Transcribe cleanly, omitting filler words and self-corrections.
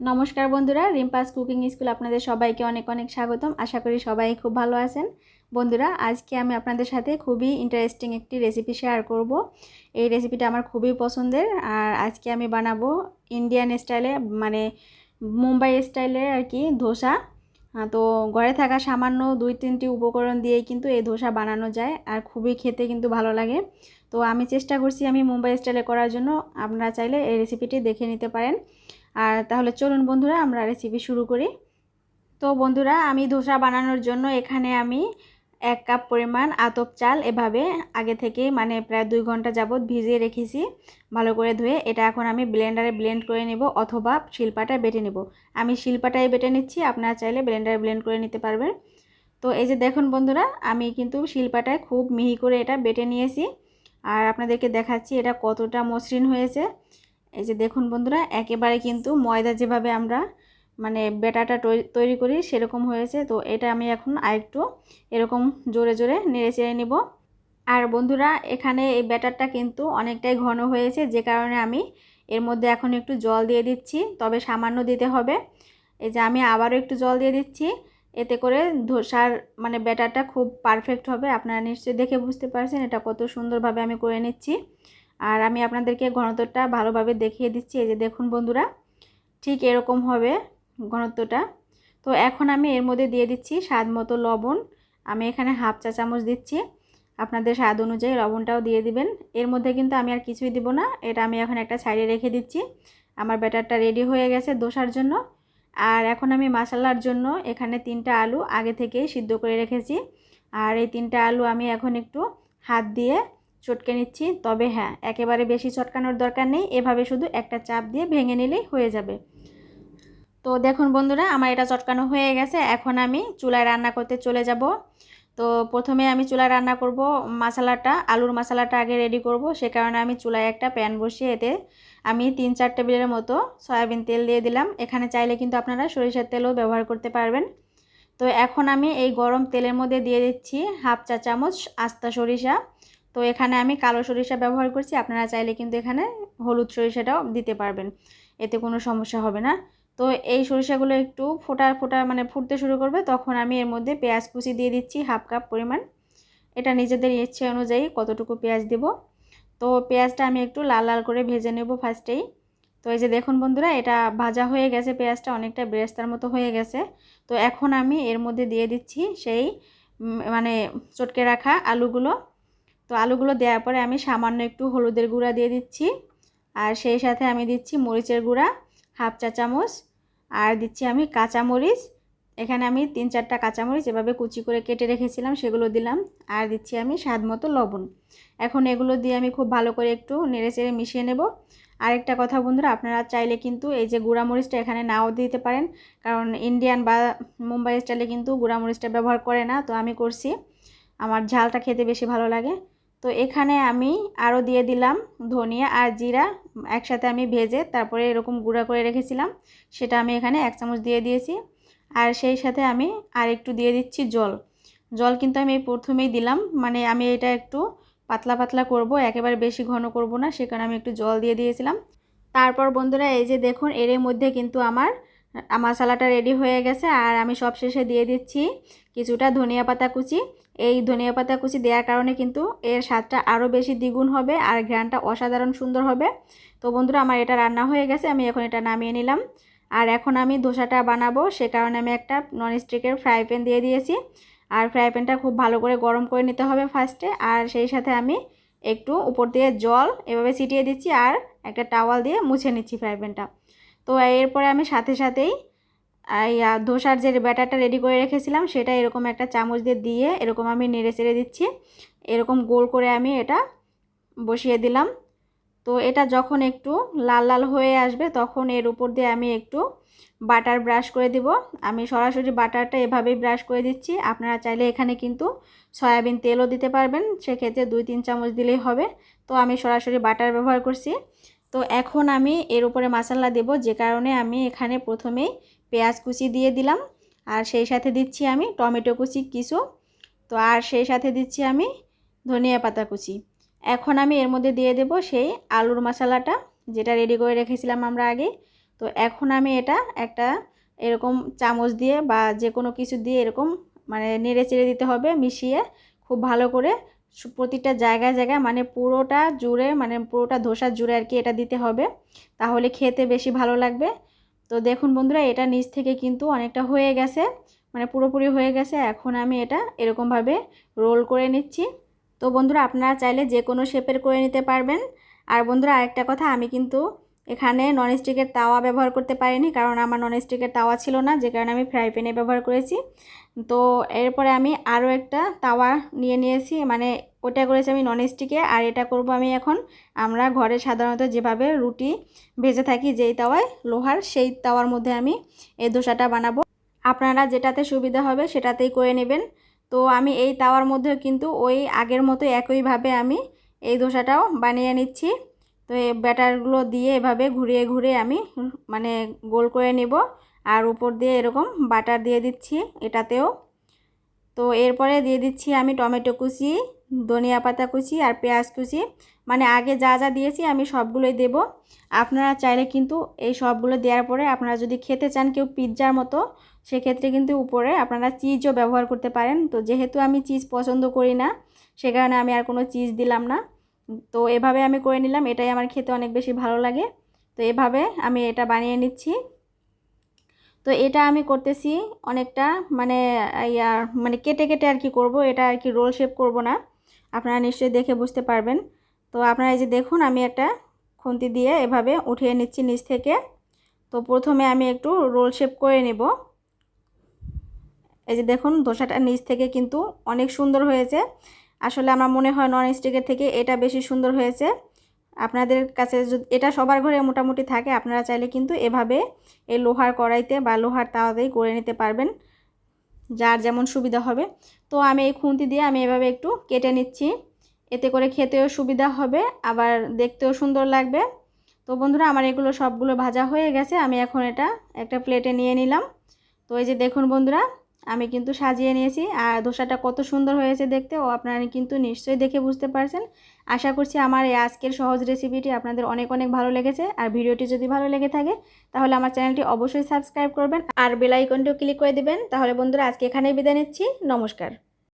नमस्कार बंधुरा रिम्पास cooking school आपनादेर सबाइके अनेक अनेक स्वागतम। आशा करी सबाई खूब भालो आछेन। बंधुरा आज के आमी आपनादेर साथे खूबई इंटारेस्टिंग एकटी रेसिपि शेयर करब। এই রেসিপিটা আমার খুবই পছন্দের। আর আজকে আমি বানাবো ইন্ডিয়ান স্টাইলে মানে মুম্বাই স্টাইলের আর কি ধোসা। তো ঘরে থাকা সামান্য 2-3টি উপকরণ দিয়েই কিন্তু এই ধোসা বানানো যায় আর খুবই খেতে কিন্তু ভালো লাগে। তো আমি চেষ্টা করছি আমি মুম্বাই স্টাইলে করার জন্য। আপনারা চাইলে এই রেসিপিটি দেখে নিতে পারেন। আর তাহলে চলুন বন্ধুরা আমরা রেসিপি শুরু করি। তো বন্ধুরা আমি ধোসা বানানোর জন্য এখানে আমি 1 কাপ পরিমাণ আতপ চাল এভাবে আগে থেকে মানে প্রায় 2 ঘন্টা যাবত ভিজিয়ে রেখেছি ভালো করে ধুয়ে। এটা এখন আমি ব্লেন্ডারে ব্লেন্ড করে নেব অথবা শিলপাটায় বেটে নেব। আমি শিলপাটায় বেটে নিচ্ছি, আপনারা চাইলে ব্লেন্ডারে ব্লেন্ড করে নিতে পারবেন। তো এই যে দেখুন বন্ধুরা আমি কিন্তু শিলপাটায় খুব মিহি করে এটা বেটে নিয়েছি আর আপনাদেরকে দেখাচ্ছি এটা কতটা মসৃণ হয়েছে। এই যে দেখুন বন্ধুরা একেবারে কিন্তু ময়দা যেভাবে আমরা মানে ব্যাটারটা তৈরি করি সেরকম হয়েছে। তো এটা আমি এখন আরেকটু এরকম জোরে জোরে নেড়ে চেড়ে নিব। আর বন্ধুরা এখানে এই ব্যাটারটা কিন্তু অনেকটাই ঘন হয়েছে, যে কারণে আমি এর মধ্যে এখন একটু জল দিয়ে দিচ্ছি, তবে সামান্য দিতে হবে। এই যে আমি আবারও একটু জল দিয়ে দিচ্ছি, এতে করে ধোসার মানে ব্যাটারটা খুব পারফেক্ট হবে। আপনারা নিশ্চয়ই দেখে বুঝতে পারছেন এটা কত সুন্দরভাবে আমি করে নিচ্ছি। আর আমি আপনাদেরকে ঘনত্বটা ভালোভাবে দেখিয়ে দিচ্ছি। এই যে দেখুন বন্ধুরা ঠিক এরকম হবে ঘনত্বটা। তো এখন আমি এর মধ্যে দিয়ে দিচ্ছি স্বাদ মতো লবণ। আমি এখানে হাফ চা চামচ দিচ্ছি, আপনাদের স্বাদ অনুযায়ী লবণটাও দিয়ে দিবেন। এর মধ্যে কিন্তু আমি আর কিছুই দিব না, এটা আমি এখন একটা সাইডে রেখে দিচ্ছি। আমার ব্যাটারটা রেডি হয়ে গেছে দোসার জন্য। আর এখন আমি মশলার জন্য এখানে 3টা আলু আগে থেকেই সিদ্ধ করে রেখেছি। আর এই 3টা আলু আমি এখন একটু হাত দিয়ে চটকে নিচ্ছি, তবে হ্যাঁ একেবারে বেশি চটকানোর দরকার নেই, এভাবে শুধু একটা চাপ দিয়ে ভেঙে নিলেই হয়ে যাবে। তো দেখুন বন্ধুরা আমার এটা চটকানো হয়ে গেছে, এখন আমি চুলায় রান্না করতে চলে যাব। তো প্রথমে আমি চুলায় রান্না করব মশলাটা, আলুর মশলাটা আগে রেডি করব। সে কারণে আমি চুলায় একটা প্যান বসিয়ে এতে আমি 3-4 টেবিলের মতো সয়াবিন তেল দিয়ে দিলাম। এখানে চাইলে কিন্তু আপনারা সরিষার তেলও ব্যবহার করতে পারবেন। তো এখন আমি এই গরম তেলের মধ্যে দিয়ে দিচ্ছি হাফ চা চামচ আস্তা সরিষা। তো এখানে আমি কালো সরিষা ব্যবহার করছি, আপনারা চাইলে কিন্তু এখানে হলুদ সরিষাটাও দিতে পারবেন, এতে কোনো সমস্যা হবে না। তো এই সরিষাগুলো একটু ফোটা ফোটা মানে ফুটতে শুরু করবে, তখন আমি এর মধ্যে পেঁয়াজ কুচি দিয়ে দিচ্ছি হাফ কাপ পরিমাণ। এটা নিজেদের ইচ্ছে অনুযায়ী কতটুকু পেঁয়াজ দেব। তো পেঁয়াজটা আমি একটু লাল লাল করে ভেজে নেব ফার্স্টেই। তো এই যে দেখুন বন্ধুরা এটা ভাজা হয়ে গেছে, পেঁয়াজটা অনেকটা বেরেস্তার মতো হয়ে গেছে। তো এখন আমি এর মধ্যে দিয়ে দিচ্ছি সেই মানে চটকে রাখা আলুগুলো। তো আলুগুলো দেওয়ার পরে আমি সামান্য একটু হলুদের গুঁড়া দিয়ে দিচ্ছি, আর সেই সাথে আমি দিচ্ছি মরিচের গুঁড়া হাফ চা চামচ, আর দিচ্ছি আমি কাঁচামরিচ। এখানে আমি 3-4টা কাঁচামরিচ এভাবে কুচি করে কেটে রেখেছিলাম সেগুলো দিলাম, আর দিচ্ছি আমি স্বাদ মতো লবণ। এখন এগুলো দিয়ে আমি খুব ভালো করে একটু নেড়ে চেড়ে মিশিয়ে নেব। আরেকটা কথা বন্ধুরা, আপনারা চাইলে কিন্তু এই যে গুঁড়ামরিচটা এখানে নাও দিতে পারেন, কারণ ইন্ডিয়ান বা মুম্বাই স্টাইলে কিন্তু গুঁড়ামরিচটা ব্যবহার করে না, তো আমি করছি, আমার ঝালটা খেতে বেশি ভালো লাগে। তো এখানে আমি আরও দিয়ে দিলাম ধনিয়া আর জিরা, একসাথে আমি ভেজে তারপরে এরকম গুঁড়া করে রেখেছিলাম, সেটা আমি এখানে 1 চামচ দিয়ে দিয়েছি। আর সেই সাথে আমি আর একটু দিয়ে দিচ্ছি জল। জল কিন্তু আমি প্রথমেই দিলাম, মানে আমি এটা একটু পাতলা পাতলা করব, একেবারে বেশি ঘন করব না, সে কারণে আমি একটু জল দিয়ে দিয়েছিলাম। তারপর বন্ধুরা এই যে দেখুন এর মধ্যে কিন্তু আমার মশলাটা রেডি হয়ে গেছে। আর আমি সবশেষে দিয়ে দিচ্ছি কিছুটা ধনিয়া পাতা কুচি। এই ধনিয়া পাতা কুচি দেওয়ার কারণে কিন্তু এর স্বাদটা আরও বেশি দ্বিগুণ হবে আর ঘ্রাণটা অসাধারণ সুন্দর হবে। তো বন্ধুরা আমার এটা রান্না হয়ে গেছে, আমি এখন এটা নামিয়ে নিলাম। আর এখন আমি ধোসাটা বানাবো, সে কারণে আমি একটা ননস্টিকের ফ্রাই প্যান দিয়ে দিয়েছি। আর ফ্রাই প্যানটা খুব ভালো করে গরম করে নিতে হবে ফার্স্টে, আর সেই সাথে আমি একটু উপর দিয়ে জল এভাবে ছিটিয়ে দিচ্ছি আর একটা টাওয়াল দিয়ে মুছে নিচ্ছি ফ্রাই প্যানটা। তো এরপরে আমি সাথে সাথেই এই ধোসার যে ব্যাটারটা রেডি করে রেখেছিলাম সেটা এরকম একটা চামচ দিয়ে এরকম আমি নেড়ে চেড়ে দিচ্ছি, এরকম গোল করে আমি এটা বসিয়ে দিলাম। তো এটা যখন একটু লাল লাল হয়ে আসবে তখন এর উপর দিয়ে আমি একটু বাটার ব্রাশ করে দিব। আমি সরাসরি বাটারটা এভাবেই ব্রাশ করে দিচ্ছি, আপনারা চাইলে এখানে কিন্তু সয়াবিন তেলও দিতে পারবেন, সেক্ষেত্রে 2-3 চামচ দিলেই হবে। তো আমি সরাসরি বাটার ব্যবহার করছি। তো এখন আমি এর উপরে মশলা দেব, যে কারণে আমি এখানে প্রথমেই পেঁয়াজ কুচি দিয়ে দিলাম, আর সেই সাথে দিচ্ছি আমি টমেটো কুচি কিছু, তো আর সেই সাথে দিচ্ছি আমি ধনিয়া পাতা কুচি। এখন আমি এর মধ্যে দিয়ে দেব সেই আলুর মশলাটা যেটা রেডি করে রেখেছিলাম আমরা আগে। তো এখন আমি এটা একটা এরকম চামচ দিয়ে বা যে কোনো কিছু দিয়ে এরকম মানে নেড়ে চেড়ে দিতে হবে, মিশিয়ে খুব ভালো করে প্রতিটা জায়গায় জায়গায় মানে পুরোটা জুড়ে, মানে পুরোটা ধোসা জুড়ে আর কি এটা দিতে হবে, তাহলে খেতে বেশি ভালো লাগবে। তো দেখুন বন্ধুরা, এটা নিচ থেকে কিন্তু অনেকটা হয়ে গেছে, মানে পুরোপুরি হয়ে গেছে। এখন আমি এটা এরকমভাবে রোল করে নিচ্ছি। তো বন্ধুরা, আপনারা চাইলে যে কোনো শেপের করে নিতে পারবেন। আর বন্ধুরা, আরেকটা কথা, আমি কিন্তু এখানে ননস্টিকের তাওয়া ব্যবহার করতে পারিনি, কারণ আমার ননস্টিকের তাওয়া ছিল না, যে কারণে আমি ফ্রাই প্যানে ব্যবহার করেছি। তো এরপরে আমি আরও একটা তাওয়া নিয়েছি, মানে ওটা করেছি আমি ননস্টিকে, আর এটা করব আমি এখন আমরা ঘরে সাধারণত যেভাবে রুটি ভেজে থাকি যেই তাওয়ায় লোহার, সেই তাওয়ার মধ্যে আমি এই ধোসাটা বানাবো। আপনারা যেটাতে সুবিধা হবে সেটাতেই করে নেবেন। তো আমি এই তাওয়ার মধ্যেও কিন্তু ওই আগের মতো একইভাবে আমি এই ধোসাটাও বানিয়ে নিচ্ছি। তো এই ব্যাটারগুলো দিয়ে এভাবে ঘুরিয়ে ঘুরিয়ে আমি মানে গোল করে নেব, আর উপর দিয়ে এরকম বাটার দিয়ে দিচ্ছি এটাতেও। তো এরপরে দিয়ে দিচ্ছি আমি টমেটো কুচি, ধনিয়া পাতা কুচি আর পেঁয়াজ কুচি, মানে আগে যা যা দিয়েছি আমি সবগুলোই দেব। আপনারা চাইলে কিন্তু এই সবগুলো দেওয়ার পরে আপনারা যদি খেতে চান কেউ পিৎজার মতো, সেক্ষেত্রে কিন্তু উপরে আপনারা চিজও ব্যবহার করতে পারেন। তো যেহেতু আমি চিজ পছন্দ করি না, সে কারণে আমি আর কোনো চিজ দিলাম না। তো এভাবে আমি করে নিলাম, এটাই আমার খেতে অনেক বেশি ভালো লাগে। তো এভাবে আমি এটা বানিয়ে নিচ্ছি। তো এটা আমি করতেছি অনেকটা মানে মানে কেটে কেটে আর কি করব, এটা আর কি রোল শেপ করব না, আপনারা নিশ্চয়ই দেখে বুঝতে পারবেন। তো আপনারা এই যে দেখুন, আমি একটা খুন্তি দিয়ে এভাবে উঠিয়ে নিচ্ছি নিচ থেকে। তো প্রথমে আমি একটু রোল শেপ করে নেব। এই যে দেখুন, ধোসাটা নিচ থেকে কিন্তু অনেক সুন্দর হয়েছে। আসলে আমার মনে হয় নন স্টিকের থেকে এটা বেশি সুন্দর হয়েছে। আপনাদের কাছে যদি এটা সবার ঘরে মোটামুটি থাকে, আপনারা চাইলে কিন্তু এভাবে এই লোহার কড়াইতে বা লোহার তাওয়াতেই করে নিতে পারবেন, যার যেমন সুবিধা হবে। তো আমি এই খুন্তি দিয়ে আমি এভাবে একটু কেটে নিচ্ছি, এতে করে খেতেও সুবিধা হবে, আবার দেখতেও সুন্দর লাগবে। তো বন্ধুরা, আমার এগুলো সবগুলো ভাজা হয়ে গেছে, আমি এখন এটা একটা প্লেটে নিয়ে নিলাম। তো এই যে দেখুন বন্ধুরা, আমি কিন্তু সাজিয়ে নিয়েছি, আর ধোসাটা কত সুন্দর হয়েছে দেখতে, ও আপনারা কিন্তু নিশ্চয়ই দেখে বুঝতে পারছেন। আশা করছি আমার এই আজকের সহজ রেসিপিটি আপনাদের অনেক অনেক ভালো লেগেছে। আর ভিডিওটি যদি ভালো লেগে থাকে তাহলে আমার চ্যানেলটি অবশ্যই সাবস্ক্রাইব করবেন আর বেল আইকনটিও ক্লিক করে দিবেন। তাহলে বন্ধুরা, আজকে এখানেই বিদায় নিচ্ছি। নমস্কার।